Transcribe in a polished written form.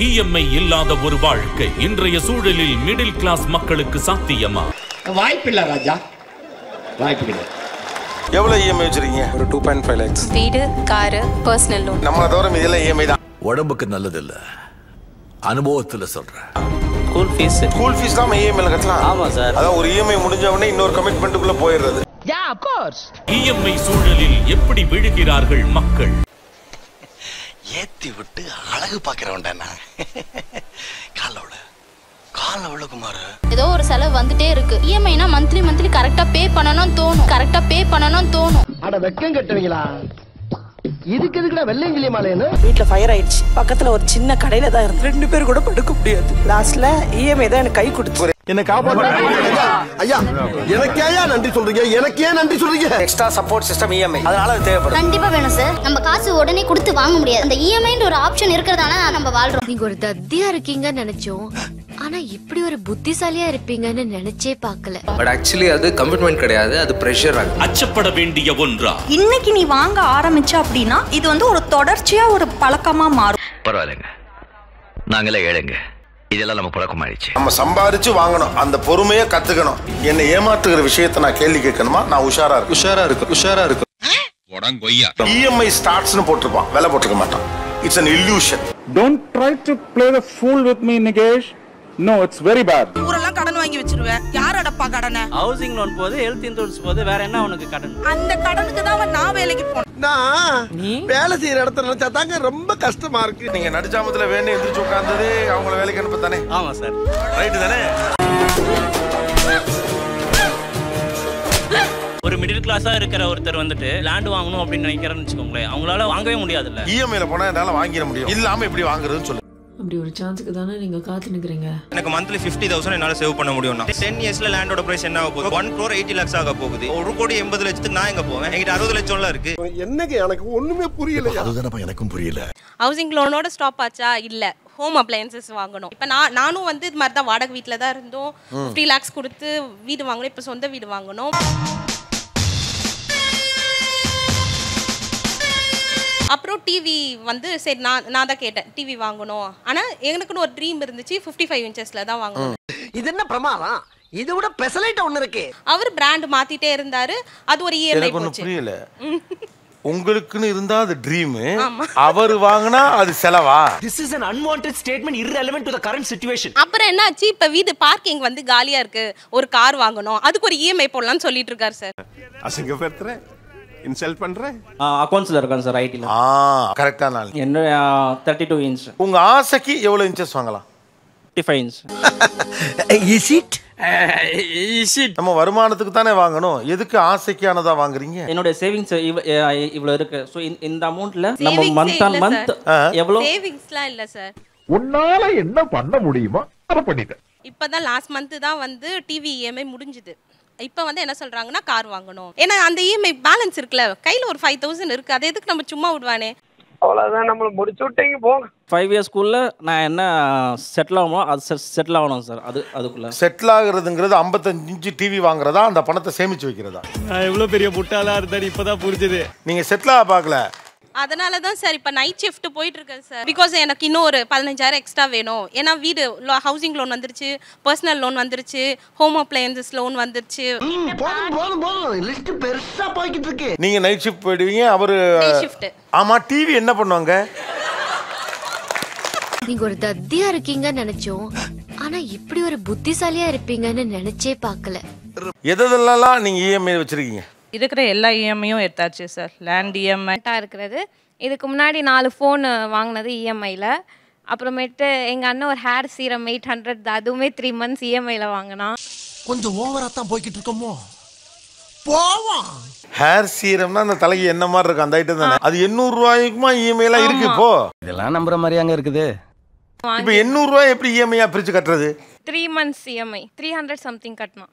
EMI இல்லாத ஒரு வாழ்க்கை இன்றைய சூழலில் மிடில் கிளாஸ் மக்களுக்கு சாத்தியமா? வாய்ப்பில்லை ராஜா, வாய்ப்பில்லை. எவ்வளவு இஎம்ஐ வச்சிருக்கீங்க? ஒரு 2.5 lakhs. வீடு, கார், பர்சனல் லோன். நம்ம தவிர இதெல்லாம் இஎம்ஐ தான். உடம்புக்கு நல்லது இல்ல, அனுபவத்துல சொல்றேன். ஸ்கூல் ஃபீஸ் தான் இஎம்ஐல கட்டலாம். ஆமா சார். அதான் ஒரு இஎம்ஐ முடிஞ்ச உடனே இன்னொரு கமிட்மெண்ட்டுக்குள்ள போயிடுறது. Yeah, of course. இஎம்ஐ சூழலில் எப்படி விழுகிறார்கள் மக்கள்? ஏத்தி விட்டு அழகு பாக்குறவன்டா காலவுல குமார். ஏதோ ஒரு செலவு வந்துட்டே இருக்கு. இஎம்ஐனா மந்த்லி கரெக்டா பே பண்ணனும் தோணும். அட வெக்கம் கட்டுவீங்களா? இதுக்கு எதுக்குடா வெள்ளையங்கிலி மாலைன்னு? வீட்ல ஃபயர் ஆயிடுச்சு. பக்கத்துல ஒரு சின்ன கடையில தான் இருந்து 2 பேர் கூட படுக்க முடியாது. லாஸ்ட்ல இஎம்ஐ தான் எனக்கு கை கொடுத்து என்ன காப்பாத்துறீங்க. ஐயா, எனக்கே நன்றி சொல்றீங்க? எனக்கே நன்றி சொல்றீங்க? எக்ஸ்ட்ரா சப்போர்ட் சிஸ்டம் இஎம்ஐ அதனால அது தேவைப்படும். கண்டிப்பா வேணும் சார். நம்ம காசு உடனே கொடுத்து வாங்க முடியாது. அந்த இஎம்ஐன்ற ஒரு ஆப்ஷன் இருக்கிறதால நம்ம வாழ்றோம். நீங்க ஒரு தத்தியா இருக்கீங்கன்னு நினைச்சோம், ஆனா இப்படி ஒரு புத்திசாலியா இருப்பீங்கன்னு நினைச்சே பார்க்கல. பட் ஆக்சுவலி அது கமிட்மெண்ட் கிடையாது, அது பிரஷர். அச்சப்பட வேண்டிய ஒன்றா? இன்னைக்கு நீ வாங்க ஆரம்பிச்ச அப்படின்னா இது வந்து ஒரு தொடர்ச்சியா ஒரு பழக்கமா மாறும். பரவாயில்லைங்க, நாங்களே ஏழைங்க, இதெல்லாம் நம்ம பழக்கமாயிடுச்சு. நம்ம சம்பாரிச்சு வாங்கணும், அந்த பொறுமையை கத்துக்கணும். என்னை ஏமாத்துகிற விஷயத்தை நான் கேள்வி கேட்கணுமா? நான் உஷாரா இருக்கு. இஎம்ஐ ஸ்டார்ட்ஸ்னு போட்டிருப்பான், விலை போட்டிருக்க மாட்டான். It's an illusion. Don't try to play the fool with me, Nikesh. No, it's very bad. ஊரெல்லாம் கடன் வாங்கி வச்சிருவேன். யார் அடப்பா கடனை? ஹவுசிங் லோன் போது, ஹெல்த் இன்சூரன்ஸ் போது, வேற என்ன உனக்கு கடன்? அந்த கடனுக்கு தான் நான் வேலைக்கு போனேன். நீ வேலை செய்யற இடத்துல நினைச்சா தாங்க ரொம்ப கஷ்டமா இருக்கு. நீங்க நடுச்சாமத்துல வேணும் எந்திரிச்சு உட்கார்ந்தது அவங்கள வேலைக்கு அனுப்ப தானே? ஆமா சார், ரைட்டு தானே? ஒரு மிடில் கிளாஸா இருக்கிற ஒருத்தர் வந்துட்டு லேண்ட் வாங்கணும் அப்படின்னு நினைக்கிறேன்னு வச்சுக்கோங்களேன், அவங்களால வாங்கவே முடியாதுல்ல. இஎம்ஐல போனா என்னால வாங்கிட முடியும், இல்லாம எப்படி வாங்குறதுன்னு சொல்லு. அப்படி ஒரு சான்ஸ்க்கு தானே நீங்க காத்து நிக்கிறீங்க. எனக்கு மந்த்லி 50,000 என்னால சேவ் பண்ண முடியும்னா 10 இயர்ஸ்ல லேண்டோட பிரைஸ் என்ன ஆக போகுது? 1 crore 80 lakhs ஆக போகுது. 1,80,00,000 நான் எங்க போவேன்? என்கிட்ட 60 லட்சம்ல இருக்கு. என்னங்க எனக்கு ஒண்ணுமே புரியல. அதுதானப்பா எனக்கும் புரியல. ஹவுசிங் லோனோட ஸ்டாப் ஆச்சா? இல்ல, ஹோம் அப்ளையன்சஸ் வாங்கணும். இப்ப நானும் வந்து இது மாதிரி தான் வாடகை வீட்டில தான் இருந்தோம். 50 lakhs கொடுத்து வீடு வாங்கணும். இப்ப சொந்த வீடு வாங்கணும். அப்புறம் டிவி வந்து சரி நான் தான் கேட்டேன் டிவி வாங்கணும். ஆனா எனக்குன்னு ஒரு ட்ரீம் இருந்துச்சு, 55 inchesல தான் வாங்கணும். இது என்ன பிரமாதம்? இது விட பெசலைட் ஒன்னு இருக்கு. அவர் பிராண்ட் மாத்திட்டே இருந்தாரு. அது ஒரு இஎம்ஐ போச்சு. புரியல. உங்களுக்குன்னு இருந்தா அது ட்ரீம், அவர் வாங்குனா அது செலவா? This is an unwanted statement irrelevant to the current situation. அப்புறம் என்னாச்சு, இப்ப வீடு பார்க்கிங் வந்து காலியா இருக்கு, ஒரு கார் வாங்கணும், அதுக்கு ஒரு இஎம்ஐ போடலாம்னு சொல்லிட்டு இருக்காரு சார். அசிங்கப்படுத்துறேன், இன்சல்ட் பண்றேன். அக்கவுண்ட்ஸ்ல இருக்கான் சார், ஐடில. கரெக்டா நாள். என்ன 32 inch. உங்க ஆசைக்கு எவ்வளவு இன்ச்சஸ் வாங்கலாம்? 55 inch. Is it? நம்ம வருமானத்துக்கு தானே வாங்கணும், எதுக்கு ஆசைக்கானதா வாங்குறீங்க? என்னோட சேவிங்ஸ் இவ்வளவு இருக்கு. சோ இந்த அமௌண்ட்ல நம்ம மந்த் ஆன் மந்த் எவ்வளவு சேவிங்ஸ்லாம் இல்ல சார். உன்னால என்ன பண்ண முடியுமோ அத பண்ணிட்டேன். இப்பதான் லாஸ்ட் மந்த் தான் வந்து டிவி இஎம்ஐ முடிஞ்சுது. இப்ப வந்து என்ன சொல்றாங்கன்னா கார் வாங்கணும். ஏன்னா அந்த இஎம்ஐ பேலன்ஸ் இருக்குல்ல, கையில ஒரு 5,000 இருக்கு, அது எதுக்கு நம்ம சும்மா விடுவானே? அவ்வளவுதான், நம்மள முடிச்சு விட்டீங்க போங்க. 5 years ஸ்கூல்ல நான் என்ன செட்டில் ஆகணுமோ அது செட்டில் ஆகணும் சார். அதுக்குள்ள செட்டில் ஆகுறதுங்கிறது 55 இன்ச் டிவி வாங்குறதா, அந்த பணத்தை சேமிச்சு வைக்கிறதா? நான் எவ்வளவு பெரிய முட்டாளா இருந்தா இப்பதான் புரிஞ்சுது. நீங்க செட்டில் ஆக பார்க்கல. அதனால தான் சார் இப்போ நைட் ஷிஃப்ட் போயிட்டு இருக்கேன் சார். பிகாஸ் எனக்கு இன்னும் ஒரு 15,000 எக்ஸ்ட்ரா வேணும். ஏன்னா வீடு ஹவுசிங் லோன் வந்துருச்சு, பர்சனல் லோன் வந்துருச்சு, ஹோம் அப்ளையன்சஸ் லோன் வந்துருச்சு. போதும் லிஸ்ட் பெருசா போய்கிட்டு இருக்கு. நீங்க நைட் ஷிஃப்ட் போயிடுவீங்க, அவரு ஷிஃப்ட். ஆமா, டிவி என்ன பண்ணுவாங்க? நீங்க ஒரு தத்தியா இருக்கீங்கன்னு நினைச்சோம், ஆனா இப்படி ஒரு புத்திசாலியா இருப்பீங்கன்னு நினைச்சே பார்க்கல. எதெல்லாம் நீங்க இஎம்ஐ வச்சிருக்கீங்க? இருக்கிற எல்லா இஎம்ஐயும் எடுத்தாச்சு சார். லேண்ட் இஎம்ஐ இருக்கிறது. இதுக்கு முன்னாடி 4 ஃபோன் வாங்கினது இஎம்ஐல. அப்புறமேட்டு எங்க அண்ணன் ஒரு ஹேர் சீரம் 800, அதுவுமே 3 months இஎம்ஐல வாங்கினா. கொஞ்சம் ஓவரா தான் போய்கிட்டு இருக்கோமோ? போவோம். ஹேர் சீரம்னா அந்த தலைக்கு என்ன மாதிரி இருக்கு அந்த ஐட்டம் தானே? அது 800 ரூபாய்க்குமா இஎம்ஐ எல்லாம் இருக்கு இப்போ? இதெல்லாம் நம்புற மாதிரி அங்க இருக்குது. இப்போ 800 ரூபாய் எப்படி இஎம்ஐயா பிரிச்சு கட்டுறது? 3 months இஎம்ஐ 300 something கட்டணும்.